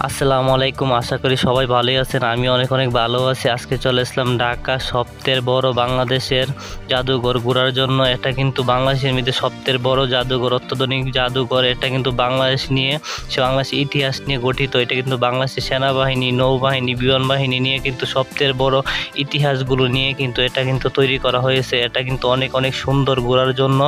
আসসালামু আলাইকুম। আশা করি সবাই ভালোই আছেন। আমি অনেক অনেক ভালো আছি। আজকে চলে আসলাম ঢাকা সবচেয়ে বড় বাংলাদেশের জাদুঘর ঘোরার জন্য। এটা কিন্তু বাংলাদেশের মধ্যে সবচেয়ে বড় জাদুঘর, অত্যাধুনিক জাদুঘর। এটা কিন্তু বাংলাদেশ নিয়ে, বাংলাদেশের ইতিহাস নিয়ে গঠিত। এটা কিন্তু বাংলাদেশের সেনাবাহিনী, নৌবাহিনী, বিমান বাহিনী নিয়ে কিন্তু সবচেয়ে বড় ইতিহাসগুলো নিয়ে কিন্তু এটা কিন্তু তৈরি করা হয়েছে। এটা কিন্তু অনেক অনেক সুন্দর, ঘোরার জন্য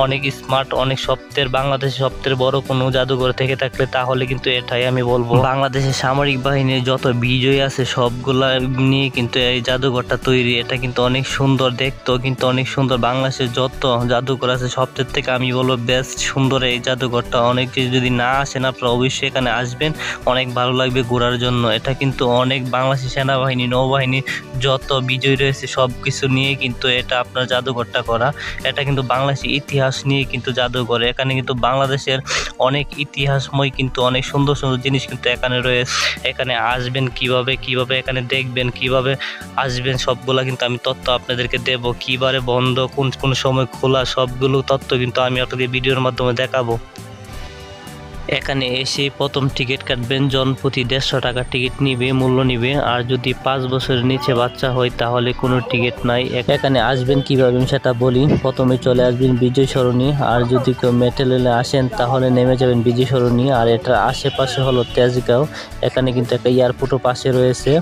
অনেক স্মার্ট, অনেক সবচেয়ে বাংলাদেশের সবচেয়ে বড় কোনো জাদুঘর থেকে থাকলে তাহলে কিন্তু এটাই আমি বলবো। বাংলাদেশের সামরিক বাহিনীর যত বিজয় আছে সবগুলা নিয়ে কিন্তু এই জাদুঘরটা তৈরি। এটা কিন্তু অনেক সুন্দর, দেখতেও কিন্তু অনেক সুন্দর। বাংলাদেশের যত জাদুঘর আছে সবচেয়ে থেকে আমি বলবো বেস্ট সুন্দর এই জাদুঘরটা। অনেক যদি না আসেন আপনারা অবশ্যই এখানে আসবেন, অনেক ভালো লাগবে ঘোরার জন্য। এটা কিন্তু অনেক বাংলাদেশের সেনাবাহিনী, নৌবাহিনী যত বিজয় রয়েছে সব কিছু নিয়ে কিন্তু এটা আপনার জাদুঘরটা করা। এটা কিন্তু বাংলাদেশের ইতিহাস নিয়ে কিন্তু জাদুঘর। এখানে কিন্তু বাংলাদেশের অনেক ইতিহাসময় কিন্তু অনেক সুন্দর সুন্দর জিনিস কিন্তু এখানে রয়েছে। এখানে আসবেন কিভাবে এখানে দেখবেন, কিভাবে আসবেন, সবগুলা কিন্তু আমি তথ্য আপনাদেরকে দেব। কিবারে বন্ধ, কোন কোন সময় খোলা, সবগুলো তথ্য কিন্তু আমি আপনাদের ভিডিওর মাধ্যমে দেখাবো। এখানে এসে প্রথম টিকিট কাটবেন, জনপ্রতি 150 টাকা টিকিট মূল্য নিবে। আর যদি 5 বছরের নিচে বাচ্চা হয় তাহলে কোনো টিকিট নাই। এখানে আসবেন কিভাবে সেটা বলি। প্রথমে চলে আসবেন বিজয় সরণি। আর যদি কেউ মেট্রো রেলে আসেন তাহলে নেমে যাবেন বিজয় সরণি। আর এটার আশেপাশে হলো তেজগাঁও। এখানে কিন্তু একটা এয়ারপোর্টও পাশে রয়েছে,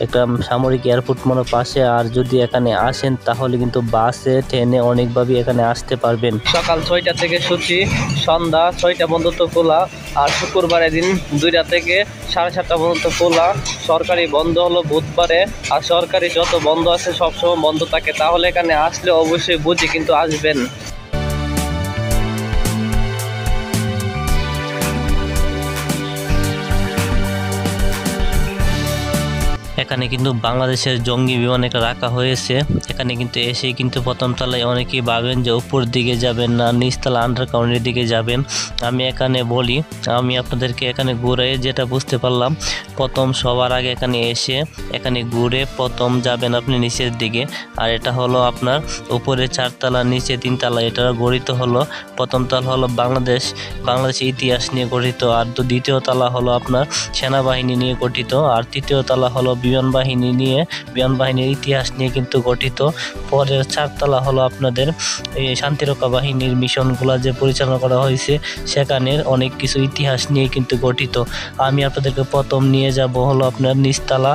একটা সামরিক এয়ারপোর্ট মনে পাশে। আর যদি এখানে আসেন তাহলে কিন্তু বাসে, ট্রেনে অনেকভাবে এখানে আসতে পারবেন। সকাল 6টা থেকে সূচি, সন্ধ্যা 6টা পর্যন্ত খোলা। আর শুক্রবারের দিন 2টা থেকে 7:30 পর্যন্ত খোলা। সরকারি বন্ধ হলো বুধবারে। আর সরকারি যত বন্ধ আছে সবসময় বন্ধ থাকে। তাহলে এখানে আসলে অবশ্যই বুঝে কিন্তু আসবেন। এখানে কিন্তু বাংলাদেশের জঙ্গি বিমান একটা রাখা হয়েছে। এখানে কিন্তু এসে কিন্তু প্রথম তলায় অনেকেই ভাবেন যে উপর দিকে যাবেন না নিচতলা আন্ডারগ্রাউন্ডের দিকে যাবেন। আমি এখানে বলি, আমি আপনাদেরকে এখানে ঘুরে যেটা বুঝতে পারলাম, প্রথম সবার আগে এখানে এসে এখানে ঘুরে প্রথম যাবেন আপনি নিচের দিকে। আর এটা হলো আপনার উপরে 4 তলা, নিচে 3 তলা। এটা গঠিত হলো, প্রথম তলা হলো বাংলাদেশের ইতিহাস নিয়ে গঠিত। আর দ্বিতীয় তলা হলো আপনার সেনাবাহিনী নিয়ে গঠিত। আর তৃতীয় তলা হলো বিমান বাহিনীর ইতিহাস নিয়ে কিন্তু গঠিত। পরের 4 তলা হলো আপনাদের এই শান্তিরক্ষা বাহিনীর মিশনগুলো যে পরিচালনা করা হয়েছে সেখানের অনেক কিছু ইতিহাস নিয়ে কিন্তু গঠিত। আমি আপনাদেরকে প্রথম নিয়ে যাব হলো আপনার নিচতলা।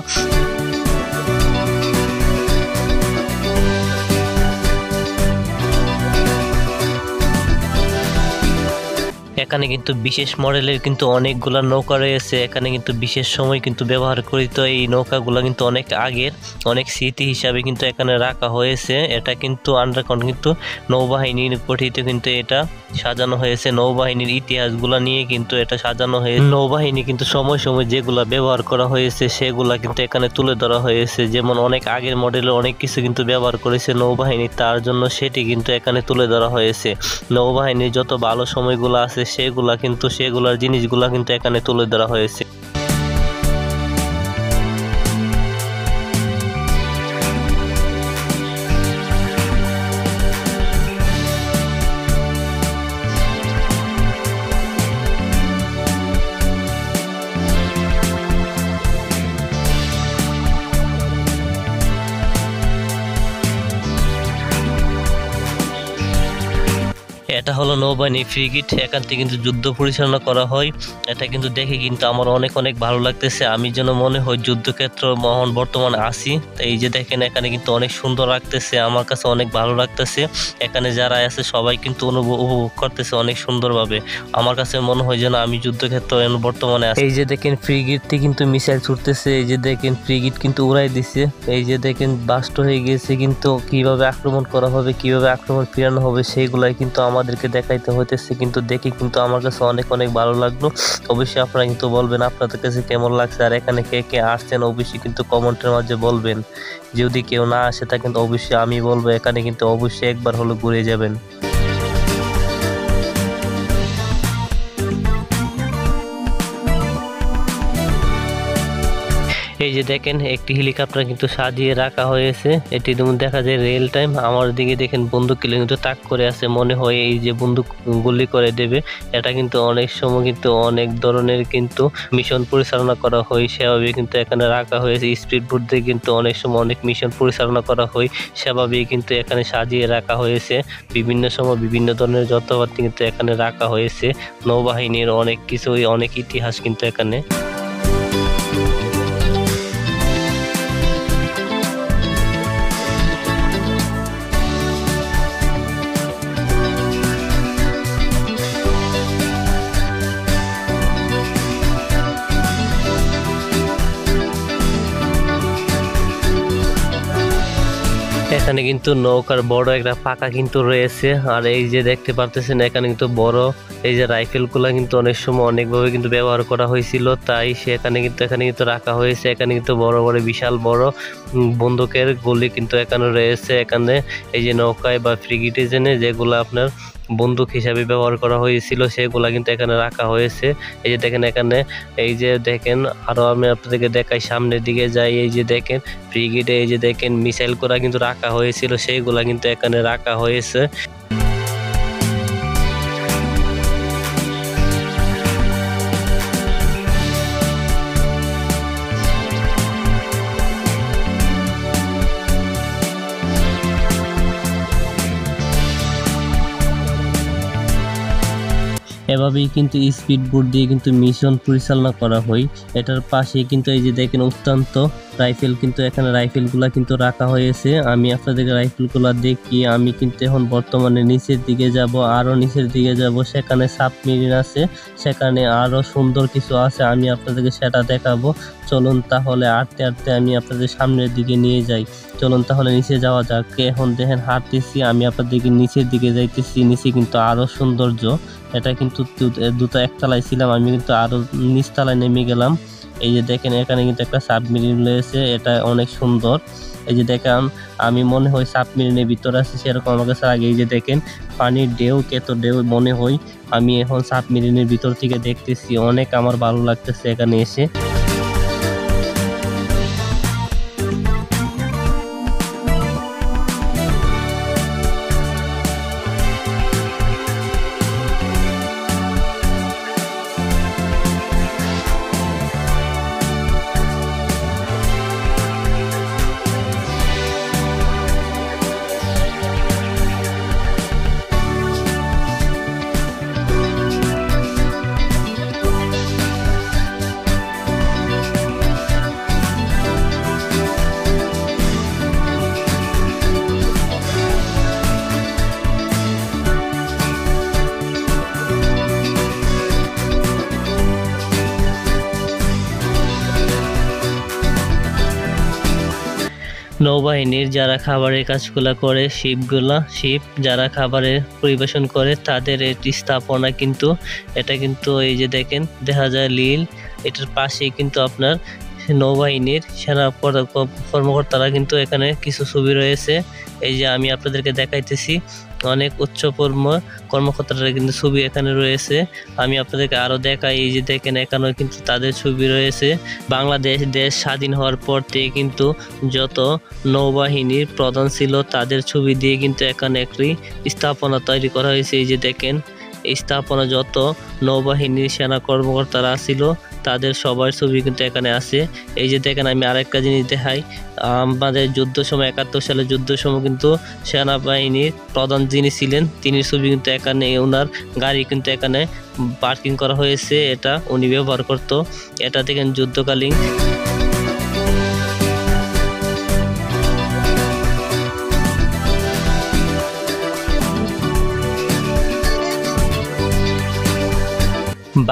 এখানে কিন্তু বিশেষ মডেলের কিন্তু অনেকগুলা নৌকা রয়েছে। এখানে কিন্তু বিশেষ সময় কিন্তু ব্যবহার করিত এই নৌকাগুলো কিন্তু অনেক আগের, অনেক স্মৃতি হিসাবে কিন্তু এখানে রাখা হয়েছে। এটা কিন্তু আন্ডারগ্রাউন্ড কিন্তু নৌবাহিনীর গঠিত কিন্তু এটা সাজানো হয়েছে। নৌবাহিনীর ইতিহাসগুলো নিয়ে কিন্তু এটা সাজানো হয়েছে। নৌবাহিনী কিন্তু সময় সময় যেগুলা ব্যবহার করা হয়েছে সেগুলা কিন্তু এখানে তুলে ধরা হয়েছে। যেমন অনেক আগের মডেলের অনেক কিছু কিন্তু ব্যবহার করেছে নৌবাহিনী, তার জন্য সেটি কিন্তু এখানে তুলে ধরা হয়েছে। নৌবাহিনীর যত ভালো সময়গুলো আছে সেগুলার জিনিসগুলা কিন্তু এখানে তুলে ধরা হয়েছে। এটা হলো নৌবাহিনী ফ্রিগেট। এখান থেকে কিন্তু যুদ্ধ পরিচালনা করা হয়। এটা কিন্তু দেখে কিন্তু আমার অনেক অনেক ভালো লাগতেছে। আমি যেন মনে হয় যুদ্ধক্ষেত্র বর্তমানে আসি। এই যে দেখেন এখানে কিন্তু অনেক সুন্দর লাগতেছে, আমার কাছে অনেক ভালো লাগতেছে। এখানে যারা আছে সবাই কিন্তু উপভোগ করতেছে অনেক সুন্দরভাবে। আমার কাছে মনে হয় যেন আমি যুদ্ধক্ষেত্র বর্তমানে আছি। এই যে দেখেন ফ্রিগেটটি কিন্তু মিসাইল ছুটতেছে। এই যে দেখেন ফ্রিগেট কিন্তু উড়াই দিছে। এই যে দেখেন বাস্ট হয়ে গেছে, কিন্তু কিভাবে আক্রমণ করা হবে, কিভাবে আক্রমণ ফিরানো হবে সেইগুলাই কিন্তু আমাদেরকে দেখাইতে হইতেছে। কিন্তু দেখে কিন্তু আমার কাছে অনেক অনেক ভালো লাগলো। অবশ্যই আপনারা কিন্তু বলবেন আপনাদের কাছে কেমন লাগছে। আর এখানে কে কে আসছেন অবশ্যই কিন্তু কমেন্টের মাঝে বলবেন। যদি কেউ না আসে তা কিন্তু অবশ্যই আমি বলবো এখানে কিন্তু অবশ্যই একবার হলো ঘুরে যাবেন। এই যে দেখেন একটি হেলিকপ্টার কিন্তু সাজিয়ে রাখা হয়েছে, এটি দেখা যায় রিয়েল টাইম। আমার দিকে দেখেন বন্দুক কিন্তু তাক করে আছে, মনে হয় এই যে বন্দুক গুলি করে দেবে। এটা কিন্তু অনেক সময় কিন্তু অনেক ধরনের কিন্তু মিশন পরিচালনা করা হয়, সেভাবে কিন্তু এখানে রাখা হয়েছে। স্পিড বোট দিয়ে কিন্তু অনেক সময় অনেক মিশন পরিচালনা করা হয়, সেভাবেই কিন্তু এখানে সাজিয়ে রাখা হয়েছে। বিভিন্ন সময় বিভিন্ন ধরনের যন্ত্রপাতি কিন্তু এখানে রাখা হয়েছে। নৌবাহিনীর অনেক কিছুই, অনেক ইতিহাস কিন্তু এখানে। এখানে কিন্তু নৌকার বড় একটা পাকা কিন্তু রয়েছে। আর এই যে দেখতে পারতেছেন এখানে কিন্তু বড় এই যে রাইফেল গুলা কিন্তু অনেক সময় অনেকভাবে কিন্তু ব্যবহার করা হয়েছিল, তাই সেখানে কিন্তু এখানে কিন্তু রাখা হয়েছে। এখানে কিন্তু বড় বড় বিশাল বড় বন্দুকের গুলি কিন্তু এখানে রয়েছে। এখানে এই যে নৌকায় বা ফ্রিগেটে যেগুলো আপনার বন্দুক হিসাবে ব্যবহার করা হয়েছিল সেগুলা কিন্তু এখানে রাখা হয়েছে। এই যে দেখেন এখানে, এই যে দেখেন আরো আমি আপনাদেরকে দেখাই, সামনের দিকে যাই। এই যে দেখেন ফ্রিগেটে এই যে দেখেন মিসাইল করা কিন্তু রাখা হয়েছিল, সেইগুলা কিন্তু এখানে রাখা হয়েছে। এভাবেই কিন্তু স্পিড বোট দিয়ে কিন্তু মিশন পরিচালনা করা হয়। এটার পাশে কিন্তু এই যে দেখেন অত্যন্ত রাইফেল কিন্তু এখানে রাইফেলগুলা কিন্তু রাখা হয়েছে। আমি আপনাদেরকে রাইফেলগুলা দেখি। আমি কিন্তু এখন বর্তমানে নিচের দিকে যাব, আরো নিচের দিকে যাব, সেখানে সাবমেরিন আছে, সেখানে আরো সুন্দর কিছু আছে, আমি আপনাদেরকে সেটা দেখাবো। চলুন তাহলে আটতে আটতে আমি আপনাদের সামনের দিকে নিয়ে যাই। চলুন তাহলে নিচে যাওয়া যাক। এখন দেখেন হাঁটতেছি, আমি আপনাদেরকে নিচের দিকে যাইতেছি। নিচে কিন্তু আরো সৌন্দর্য। এটা কিন্তু দুটো একতলায় ছিলাম, আমি কিন্তু আরো নিচতলায় নেমে গেলাম। এই যে দেখেন এখানে কিন্তু একটা সাবমেরিন রয়েছে, এটা অনেক সুন্দর। এই যে দেখেন আমি মনে হয় সাবমেরিনের ভিতরে আছি সেরকম আমার কাছে আগে। এই যে দেখেন পানির ঢেউ, কত ঢেউ মনে হয় আমি এখন সাবমেরিনের ভিতর থেকে দেখতেছি। অনেক আমার ভালো লাগতেছে এখানে এসে। নৌবাহিনীর যারা খাবারের কাজগুলা করে, শিপ যারা খাবারের পরিবেশন করে, তাদের একটি স্থাপনা কিন্তু এটা কিন্তু এই যে দেখেন দেখা যায় লীল। এটার পাশেই কিন্তু আপনার নৌবাহিনীর সেনা কর্মকর্তারা কিন্তু এখানে কিছু ছবি রয়েছে। এই যে আমি আপনাদেরকে দেখাইতেছি, অনেক উচ্চপর্ম কর্মকর্তারা কিন্তু ছবি এখানে রয়েছে। আমি আপনাদেরকে আরো দেখাই। এই যে দেখেন এখানেও কিন্তু তাদের ছবি রয়েছে। বাংলাদেশ দেশ স্বাধীন হওয়ার পর থেকে কিন্তু যত নৌবাহিনীর প্রধান ছিল তাদের ছবি দিয়ে কিন্তু এখানে একটি স্থাপনা তৈরি করা হয়েছে। এই যে দেখেন এই স্থাপনা যত নৌবাহিনীর সেনা কর্মকর্তারা ছিল তাদের সবার ছবি কিন্তু এখানে আছে। এই যে দেখেন আমি আরেকটা জিনিস দেখাই, আমাদের যুদ্ধ সময় 71 সালে যুদ্ধ সময় কিন্তু সেনাবাহিনীর প্রধান যিনি ছিলেন তিনি ছবি কিন্তু এখানে, ওনার গাড়ি কিন্তু এখানে পার্কিং করা হয়েছে, এটা উনি ব্যবহার করতো। এটা দেখেন যুদ্ধকালীন।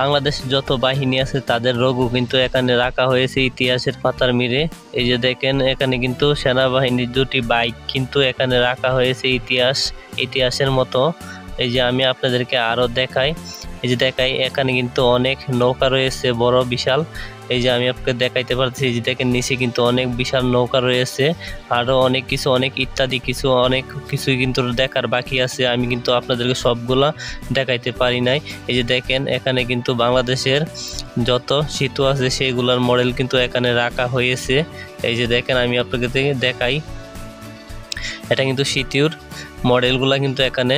বাংলাদেশ যত বাহিনী আছে তাদের রোগও কিন্তু এখানে রাখা হয়েছে ইতিহাসের পাতার মিরে। এই যে দেখেন এখানে কিন্তু সেনাবাহিনীর দুটি বাইক কিন্তু এখানে রাখা হয়েছে ইতিহাসের মতো। এই যে আমি আপনাদেরকে আরো দেখাই, এই যে দেখাই এখানে কিন্তু অনেক নৌকা রয়েছে বড় বিশাল। এই যে আমি আপনাকে দেখাইতে পারছি, এই যে দেখেন নিচে কিন্তু অনেক বিশাল নৌকা রয়েছে, আরও অনেক কিছু অনেক ইত্যাদি কিছু অনেক কিছুই কিন্তু দেখার বাকি আছে। আমি কিন্তু আপনাদেরকে সবগুলা দেখাইতে পারি নাই। এই যে দেখেন এখানে কিন্তু বাংলাদেশের যত সেতু আছে সেইগুলোর মডেল কিন্তু এখানে রাখা হয়েছে। এই যে দেখেন আমি আপনাকে দেখাই, এটা কিন্তু সেতুর মডেলগুলা কিন্তু এখানে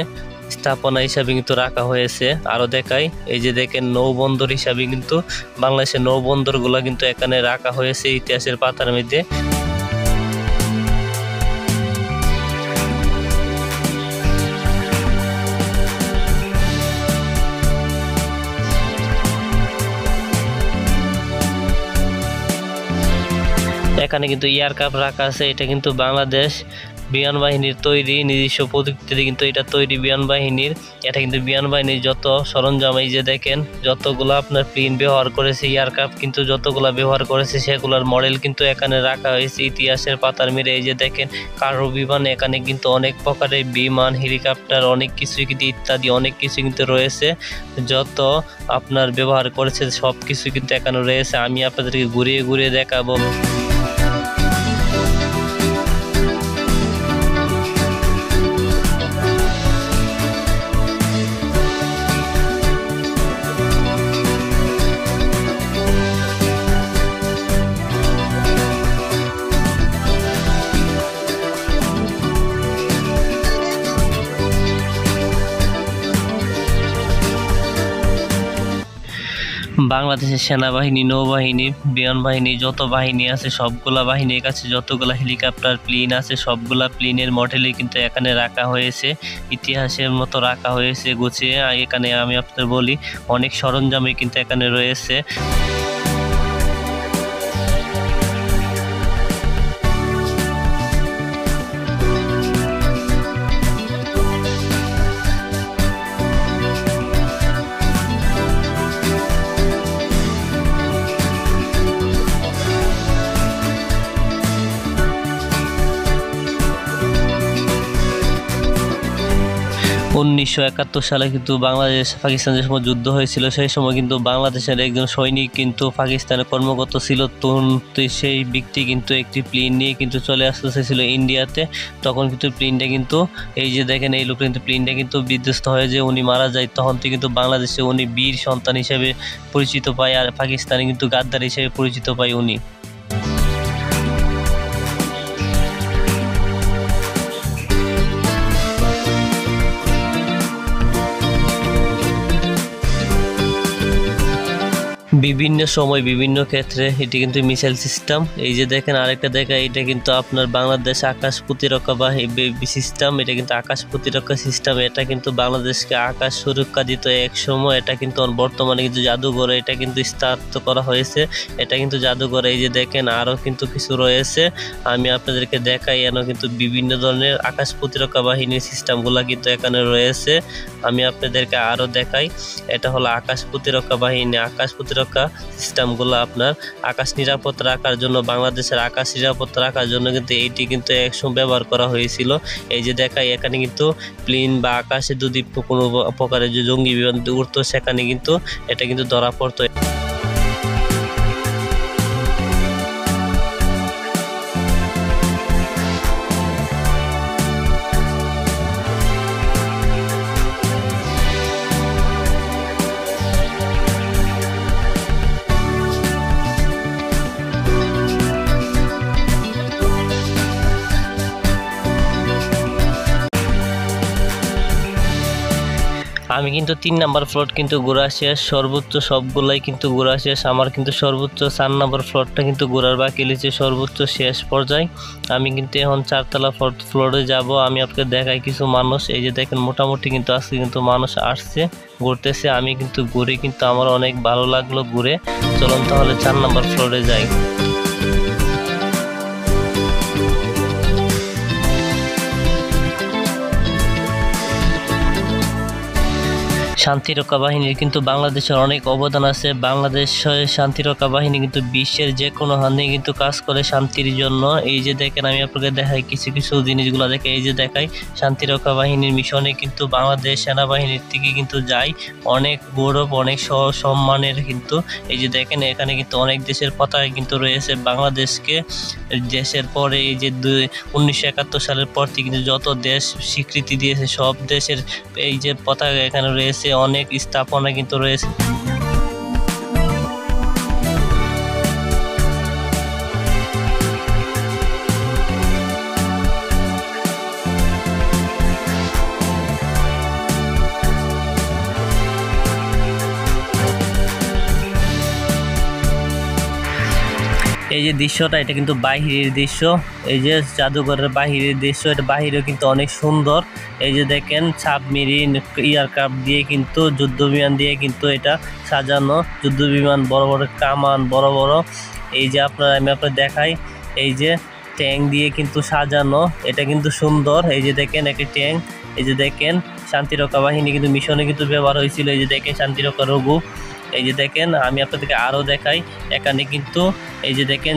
স্থাপনা হিসাবে কিন্তু রাখা হয়েছে। আরও দেখাই, এই যে দেখেন নৌবন্দর হিসাবে কিন্তু বাংলাদেশের নৌবন্দরগুলো কিন্তু এখানে রাখা হয়েছে ইতিহাসের পাতার মধ্যে। এখানে কিন্তু এয়ারক্রাফট রাখা আছে, এটা কিন্তু বাংলাদেশ বিমান বাহিনীর তৈরি নিজস্ব প্রযুক্তিতে কিন্তু এটা তৈরি বিমান বাহিনীর। এটা কিন্তু বিমান বাহিনীর যত সরঞ্জাম, এই যে দেখেন যতগুলো আপনার প্লেন ব্যবহার করেছে, এয়ারক্রাফট কিন্তু যতগুলো ব্যবহার করেছে সেগুলোর মডেল কিন্তু এখানে রাখা হয়েছে ইতিহাসের পাতার মেরে। এই যে দেখেন কার্গো বিমান, এখানে কিন্তু অনেক প্রকারের বিমান, হেলিকপ্টার অনেক কিছুই কিন্তু ইত্যাদি অনেক কিছু কিন্তু রয়েছে, যত আপনার ব্যবহার করেছে সব কিছু কিন্তু এখানে রয়েছে। আমি আপনাদেরকে ঘুরিয়ে ঘুরিয়ে দেখাবো। বাংলাদেশের সেনাবাহিনী, নৌবাহিনী, বিমান বাহিনী যত বাহিনী আছে সবগুলা বাহিনীর কাছে যতগুলা হেলিকপ্টার প্লেন আছে সবগুলা প্লেনের মডেলই কিন্তু এখানে রাখা হয়েছে, ইতিহাসের মতো রাখা হয়েছে গুছিয়ে। এখানে আমি আপনাদের বলি অনেক সরঞ্জামই কিন্তু এখানে রয়েছে। উনিশশো 71 সালে কিন্তু বাংলাদেশ পাকিস্তানের সময় যুদ্ধ হয়েছিল, সেই সময় কিন্তু বাংলাদেশের একজন সৈনিক কিন্তু পাকিস্তানে কর্মরত ছিল। সেই ব্যক্তি কিন্তু একটি প্লেন নিয়ে কিন্তু চলে আসতে চাইছিল ইন্ডিয়াতে। তখন কিন্তু প্লেনটা কিন্তু এই যে দেখেন এই লোক কিন্তু প্লেনটা কিন্তু বিধ্বস্ত হয়ে যে উনি মারা যায়। তখন থেকে কিন্তু বাংলাদেশে উনি বীর সন্তান হিসেবে পরিচিত পায়, আর পাকিস্তানে কিন্তু গাদ্দার হিসেবে পরিচিত পায় উনি। বিভিন্ন সময় বিভিন্ন ক্ষেত্রে এটি কিন্তু মিসাইল সিস্টেম। এই যে দেখেন আরেকটা দেখা, এটা কিন্তু আপনার বাংলাদেশ আকাশ প্রতিরক্ষা বা সিস্টেম, এটা কিন্তু আকাশ প্রতিরক্ষা সিস্টেম। এটা কিন্তু বাংলাদেশকে আকাশ সুরক্ষা দিত এক সময়। এটা কিন্তু বর্তমানে কিন্তু জাদুঘরে এটা কিন্তু স্থাপিত করা হয়েছে, এটা কিন্তু জাদুঘরে। এই যে দেখেন আরও কিন্তু কিছু রয়েছে, আমি আপনাদেরকে দেখাই। এখানে কিন্তু বিভিন্ন ধরনের আকাশ প্রতিরক্ষা বাহিনীর সিস্টেমগুলো কিন্তু এখানে রয়েছে, আমি আপনাদেরকে আরও দেখাই। এটা হলো আকাশ প্রতিরক্ষা বাহিনী। আকাশ প্রতিরক্ষা সিস্টেমগুলো আপনার আকাশ নিরাপত্তা রাখার জন্য, বাংলাদেশের আকাশ নিরাপত্তা রাখার জন্য কিন্তু এইটি কিন্তু একসময় ব্যবহার করা হয়েছিল। এই যে দেখাই এখানে কিন্তু প্লেন বা আকাশে যদি কোনো প্রকারের যে জঙ্গি বিমান উড়তো সেখানে কিন্তু এটা কিন্তু ধরা পড়তো। আমি কিন্তু 3 নাম্বার ফ্লোর কিন্তু ঘোরা শেষ, সর্বোচ্চ সবগুলাই কিন্তু ঘোরা শেষ। আমার কিন্তু সর্বোচ্চ 4 নাম্বার ফ্লোরটা কিন্তু ঘোরার বাকি রয়েছে, সর্বোচ্চ শেষ পর্যায়ে। আমি কিন্তু এখন 4তলা ফ্লোরে যাব। আমি আপনাকে দেখাই কিছু মানুষ। এই যে দেখেন মোটামুটি কিন্তু আজকে কিন্তু মানুষ আসছে, ঘুরতেছে। আমি কিন্তু ঘুরে কিন্তু আমার অনেক ভালো লাগলো ঘুরে। চলুন তাহলে 4 নাম্বার ফ্লোরে যাই। শান্তিরক্ষা বাহিনীর কিন্তু বাংলাদেশের অনেক অবদান আছে। বাংলাদেশের শান্তিরক্ষা বাহিনী কিন্তু বিশ্বের যে কোনো হানে কিন্তু কাজ করে শান্তির জন্য। এই যে দেখেন, আমি আপনাকে দেখাই কিছু কিছু জিনিসগুলো দেখে, এই যে দেখাই শান্তিরক্ষা বাহিনীর মিশনে কিন্তু বাংলাদেশ সেনাবাহিনীর থেকে কিন্তু যায় অনেক গৌরব, অনেক সম্মানের। কিন্তু এই যে দেখেন, এখানে কিন্তু অনেক দেশের পতাকা কিন্তু রয়েছে। বাংলাদেশকে দেশের পরে এই যে 1971 সালের পর থেকে কিন্তু যত দেশ স্বীকৃতি দিয়েছে সব দেশের এই যে পতাকা এখানে রয়েছে, অনেক স্থাপনা কিন্তু রয়েছে। এই যে দৃশ্যটা, এটা কিন্তু বাহিরের দৃশ্য। এই যে জাদুঘরের বাহিরের দৃশ্য, এটা বাহিরেও কিন্তু অনেক সুন্দর। এই যে দেখেন, সাবমেরিন, এয়ারক্রাফট দিয়ে কিন্তু যুদ্ধ বিমান দিয়ে কিন্তু এটা সাজানো। যুদ্ধ বিমান, বড় বড় কামান, বড় বড়। এই যে আমি আপনার দেখাই, এই যে ট্যাঙ্ক দিয়ে কিন্তু সাজানো, এটা কিন্তু সুন্দর। এই যে দেখেন একটা ট্যাঙ্ক। এই যে দেখেন, শান্তিরক্ষা বাহিনী কিন্তু মিশনে কিন্তু ব্যবহার হয়েছিল। এই যে দেখেন শান্তিরক্ষা রঘু। এই যে দেখেন, আমি আপনাদেরকে আরও দেখাই, এখানে কিন্তু এই যে দেখেন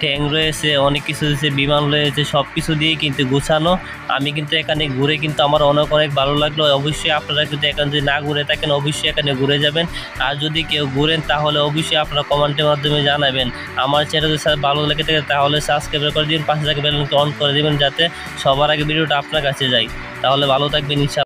ট্যাঙ্ক রয়েছে, অনেক কিছু রয়েছে, বিমান রয়েছে, সব কিছু দিয়ে কিন্তু গুছানো। আমি কিন্তু এখানে ঘুরে কিন্তু আমার অনেক ভালো লাগলো। অবশ্যই আপনারা কিন্তু এখানে যদি না ঘুরে থাকেন, অবশ্যই এখানে ঘুরে যাবেন। আর যদি কেউ ঘুরেন তাহলে অবশ্যই আপনারা কমেন্টের মাধ্যমে জানাবেন। আমার চ্যানেল যদি ভালো লেগে থাকে তাহলে সাবস্ক্রাইব করে দিন, পাশে থাকা বেল আইকনটি অন করে দিবেন, যাতে সবার আগে ভিডিওটা আপনার কাছে যায়। তাহলে ভালো থাকবেন ইনশাআল্লাহ।